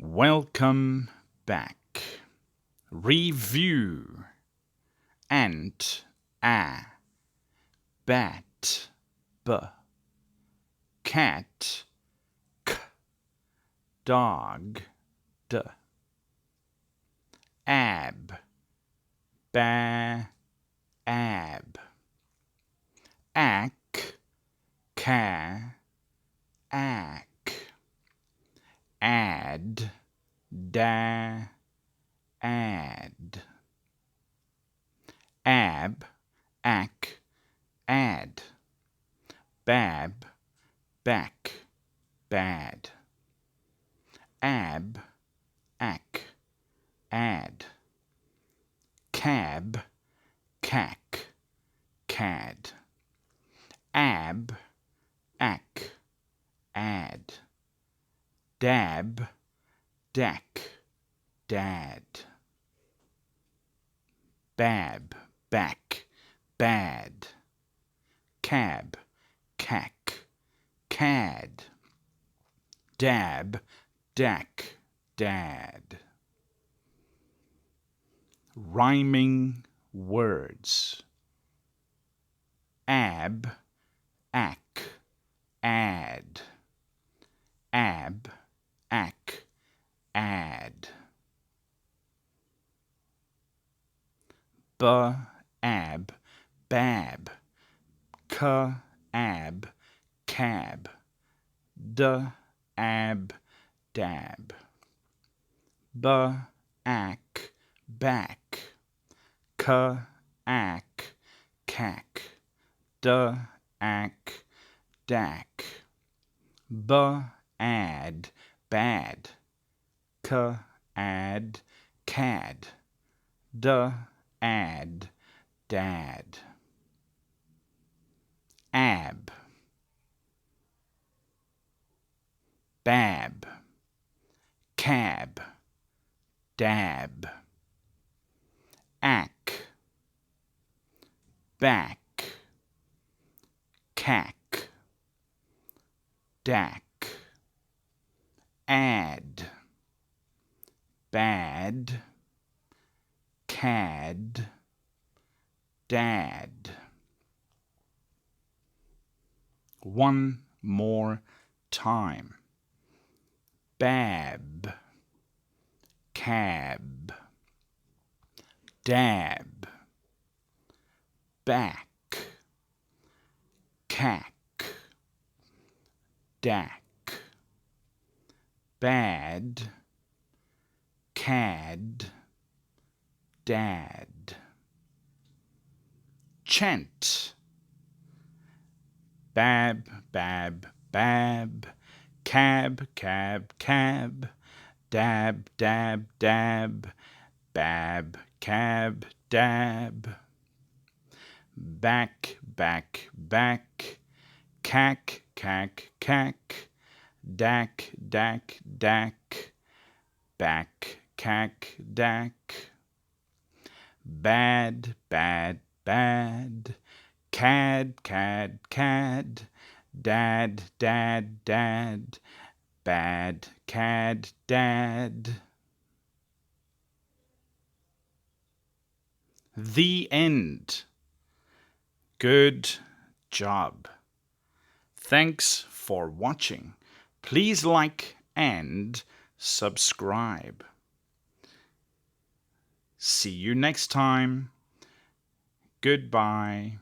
Welcome back. Review. Ant, a, bat, b, cat, k, dog, d, ab, ba, ab, ack, ca, ack, add, da, add, ab, ack, add, bab, back, bad, ab, ack, add, cab, cack, cad, ab, ack, add, dab, dack, dad, bab, back, bad, cab, cack, cad, dab, dack, dad. Rhyming words. Ab, ack, add, ab, ack, add, b, ab, bab, c, ab, cab, d, ab, dab, b, ack, back, c, ack, cack, d, ack, dack, b, add, bad, c, add, cad, d, add, dad, ab, bab, cab, dab, ack, back, cack, dack, add, bad, cad, dad. One more time. Bab, cab, dab, back, cack, dack, bad, cad, dad. Chant. Bab, bab, bab, cab, cab, cab, dab, dab, dab, bab, cab, dab, back, back, back, cack, cack, cack, dack, dack, dack, back, cack, dack, bad, bad, bad, cad, cad, cad, dad, dad, dad, bad, cad, dad. The end. Good job. Thanks for watching. Please like and subscribe. See you next time. Goodbye.